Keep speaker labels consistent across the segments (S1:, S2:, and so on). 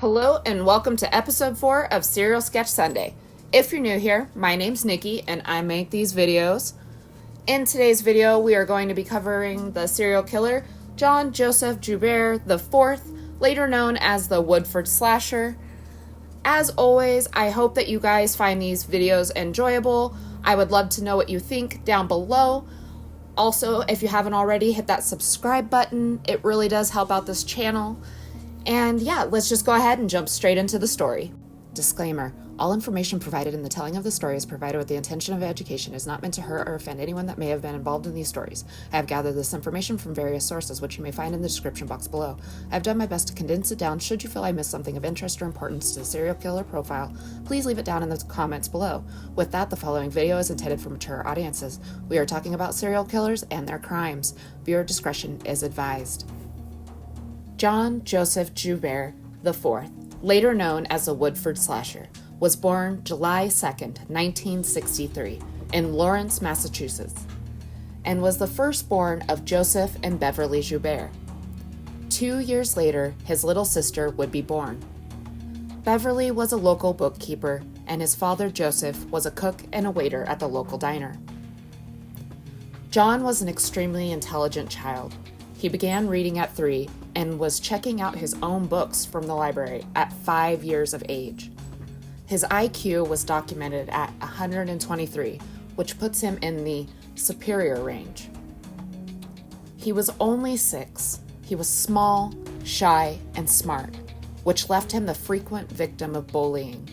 S1: Hello and welcome to episode 4 of Serial Sketch Sunday. If you're new here, my name's Nikki and I make these videos. In today's video, we are going to be covering the serial killer, Joseph Joubert IV, later known as the Woodford Slasher. As always, I hope that you guys find these videos enjoyable. I would love to know what you think down below. Also, if you haven't already, hit that subscribe button. It really does help out this channel. And yeah, let's just go ahead and jump straight into the story. Disclaimer. All information provided in the telling of the story is provided with the intention of education, is not meant to hurt or offend anyone that may have been involved in these stories. I have gathered this information from various sources, which you may find in the description box below. I have done my best to condense it down. Should you feel I missed something of interest or importance to the serial killer profile, please leave it down in the comments below. With that, the following video is intended for mature audiences. We are talking about serial killers and their crimes. Viewer discretion is advised. Joseph Joubert IV, later known as the Woodford Slasher, was born July 2nd, 1963, in Lawrence, Massachusetts, and was the firstborn of Joseph and Beverly Joubert. 2 years later, his little sister would be born. Beverly was a local bookkeeper, and his father Joseph was a cook and a waiter at the local diner. John was an extremely intelligent child. He began reading at 3 and was checking out his own books from the library at 5 years of age. His IQ was documented at 123, which puts him in the superior range. He was only 6. He was small, shy, and smart, which left him the frequent victim of bullying.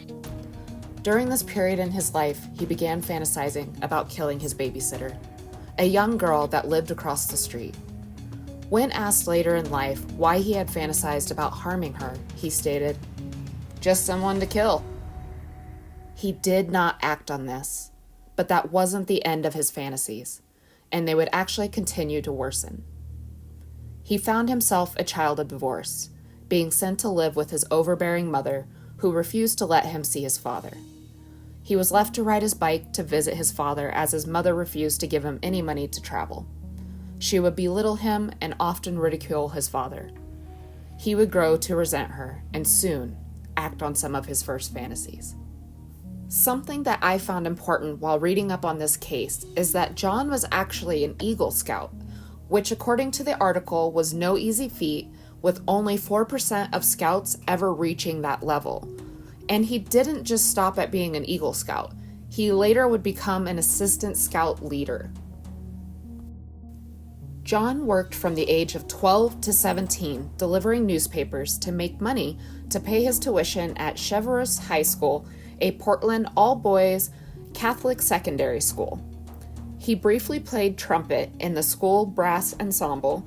S1: During this period in his life, he began fantasizing about killing his babysitter, a young girl that lived across the street. When asked later in life why he had fantasized about harming her, he stated, "Just someone to kill." He did not act on this, but that wasn't the end of his fantasies, and they would actually continue to worsen. He found himself a child of divorce, being sent to live with his overbearing mother, who refused to let him see his father. He was left to ride his bike to visit his father as his mother refused to give him any money to travel. She would belittle him and often ridicule his father. He would grow to resent her and soon act on some of his first fantasies. Something that I found important while reading up on this case is that John was actually an Eagle Scout, which according to the article was no easy feat, with only 4% of scouts ever reaching that level. And he didn't just stop at being an Eagle Scout. He later would become an assistant scout leader. John worked from the age of 12 to 17, delivering newspapers to make money to pay his tuition at Cheverus High School, a Portland all-boys Catholic secondary school. He briefly played trumpet in the school brass ensemble,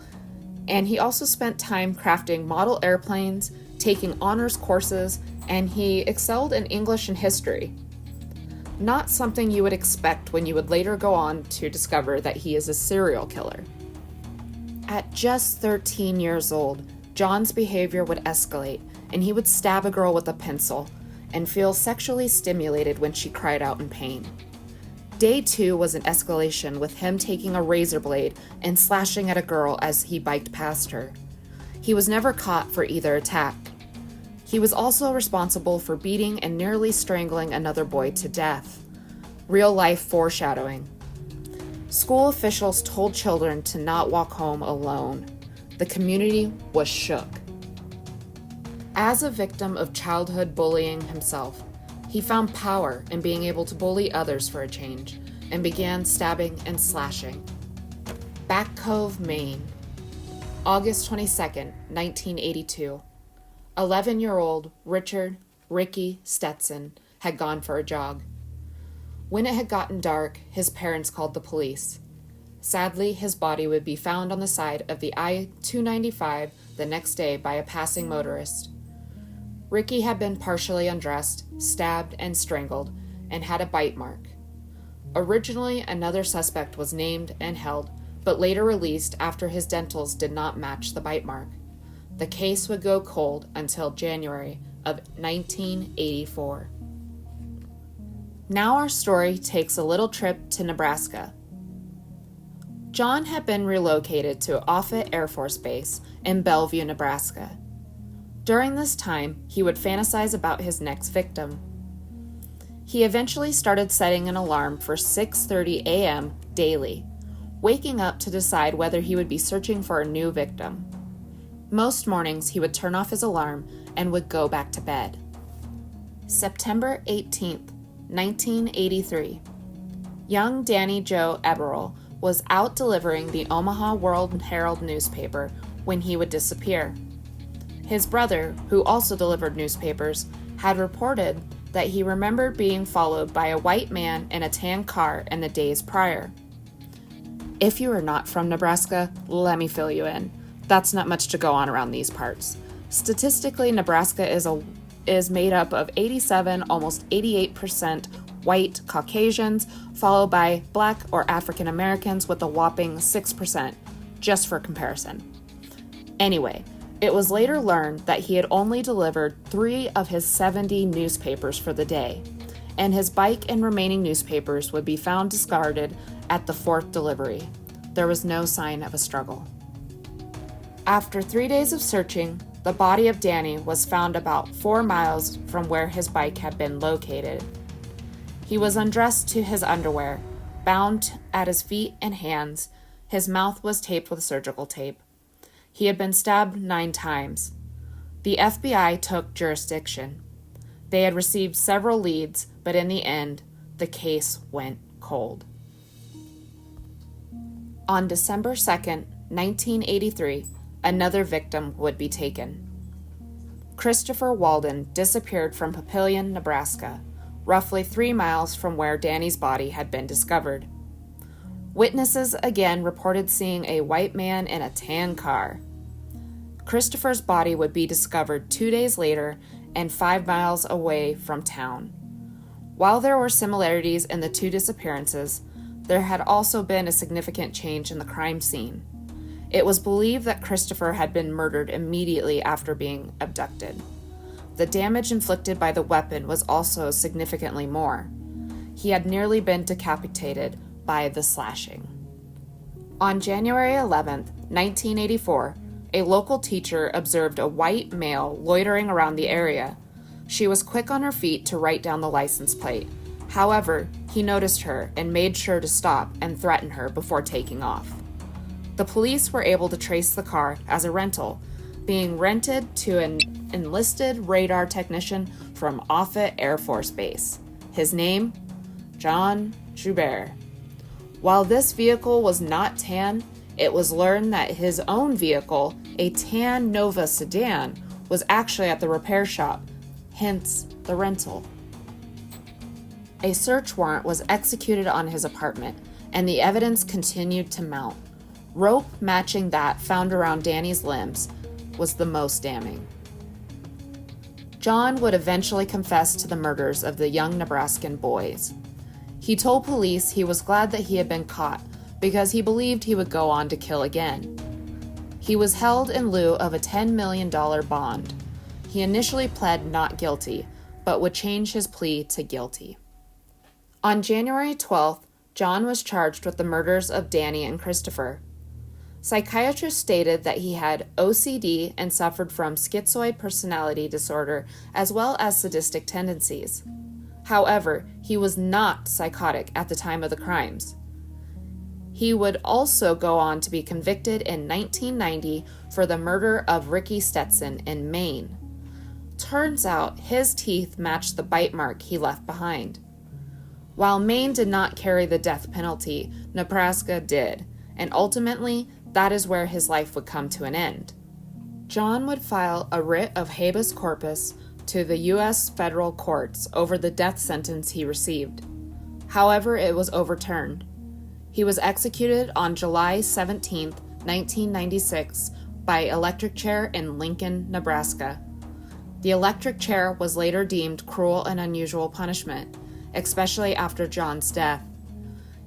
S1: and he also spent time crafting model airplanes, taking honors courses, and he excelled in English and history. Not something you would expect when you would later go on to discover that he is a serial killer. At just 13 years old, John's behavior would escalate, and he would stab a girl with a pencil and feel sexually stimulated when she cried out in pain. Day 2 was an escalation, with him taking a razor blade and slashing at a girl as he biked past her. He was never caught for either attack. He was also responsible for beating and nearly strangling another boy to death. Real-life foreshadowing. School officials told children to not walk home alone. The community was shook. As a victim of childhood bullying himself, he found power in being able to bully others for a change, and began stabbing and slashing. Back Cove, Maine, August 22nd, 1982. 11-year-old Richard Ricky Stetson had gone for a jog. When it had gotten dark, his parents called the police. Sadly, his body would be found on the side of the I-295 the next day by a passing motorist. Ricky had been partially undressed, stabbed, and strangled, and had a bite mark. Originally, another suspect was named and held, but later released after his dentals did not match the bite mark. The case would go cold until January of 1984. Now our story takes a little trip to Nebraska. John had been relocated to Offutt Air Force Base in Bellevue, Nebraska. During this time, he would fantasize about his next victim. He eventually started setting an alarm for 6:30 a.m. daily, waking up to decide whether he would be searching for a new victim. Most mornings, he would turn off his alarm and would go back to bed. September 18th, 1983. Young Danny Joe Eberle was out delivering the Omaha World-Herald newspaper when he would disappear. His brother, who also delivered newspapers, had reported that he remembered being followed by a white man in a tan car in the days prior. If you are not from Nebraska, let me fill you in. That's not much to go on around these parts. Statistically, Nebraska is made up of 87, almost 88% white Caucasians, followed by Black or African Americans with a whopping 6%, just for comparison. Anyway, it was later learned that he had only delivered 3 of his 70 newspapers for the day, and his bike and remaining newspapers would be found discarded at the 4th delivery. There was no sign of a struggle. After 3 days of searching, the body of Danny was found about 4 miles from where his bike had been located. He was undressed to his underwear, bound at his feet and hands. His mouth was taped with surgical tape. He had been stabbed 9 times. The FBI took jurisdiction. They had received several leads, but in the end, the case went cold. On December 2nd, 1983, another victim would be taken. Christopher Walden disappeared from Pullen, Nebraska, roughly 3 miles from where Danny's body had been discovered. Witnesses again reported seeing a white man in a tan car. Christopher's body would be discovered 2 days later and 5 miles away from town. While there were similarities in the 2 disappearances, there had also been a significant change in the crime scene. It was believed that Christopher had been murdered immediately after being abducted. The damage inflicted by the weapon was also significantly more. He had nearly been decapitated by the slashing. On January 11, 1984, a local teacher observed a white male loitering around the area. She was quick on her feet to write down the license plate. However, he noticed her and made sure to stop and threaten her before taking off. The police were able to trace the car as a rental, being rented to an enlisted radar technician from Offutt Air Force Base. His name? Joseph Joubert. While this vehicle was not tan, it was learned that his own vehicle, a tan Nova sedan, was actually at the repair shop, hence the rental. A search warrant was executed on his apartment, and the evidence continued to mount. Rope matching that found around Danny's limbs was the most damning. John would eventually confess to the murders of the young Nebraskan boys. He told police he was glad that he had been caught because he believed he would go on to kill again. He was held in lieu of a $10 million bond. He initially pled not guilty, but would change his plea to guilty. On January 12th, John was charged with the murders of Danny and Christopher. Psychiatrists stated that he had OCD and suffered from schizoid personality disorder as well as sadistic tendencies. However, he was not psychotic at the time of the crimes. He would also go on to be convicted in 1990 for the murder of Ricky Stetson in Maine. Turns out his teeth matched the bite mark he left behind. While Maine did not carry the death penalty, Nebraska did, and ultimately, that is where his life would come to an end. John would file a writ of habeas corpus to the U.S. federal courts over the death sentence he received. However, it was overturned. He was executed on July 17, 1996, by electric chair in Lincoln, Nebraska. The electric chair was later deemed cruel and unusual punishment, especially after John's death.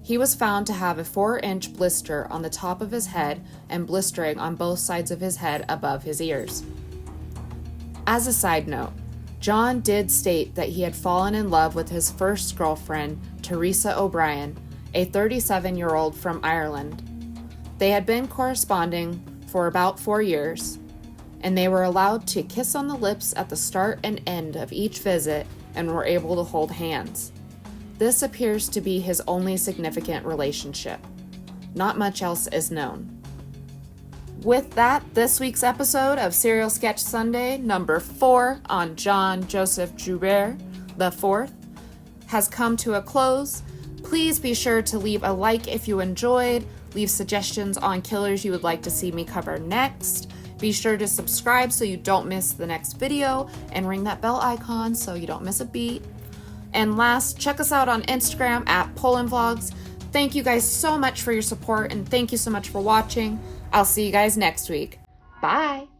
S1: He was found to have a 4-inch blister on the top of his head and blistering on both sides of his head above his ears. As a side note, John did state that he had fallen in love with his first girlfriend, Teresa O'Brien, a 37-year-old from Ireland. They had been corresponding for about 4 years. and they were allowed to kiss on the lips at the start and end of each visit and were able to hold hands. This appears to be his only significant relationship. Not much else is known. With that, this week's episode of Serial Sketch Sunday, number 4 on Joseph Joubert IV, has come to a close. Please be sure to leave a like if you enjoyed, leave suggestions on killers you would like to see me cover next. Be sure to subscribe so you don't miss the next video, and ring that bell icon so you don't miss a beat. And last, check us out on Instagram at Pullen Vlogs. Thank you guys so much for your support, and thank you so much for watching. I'll see you guys next week. Bye!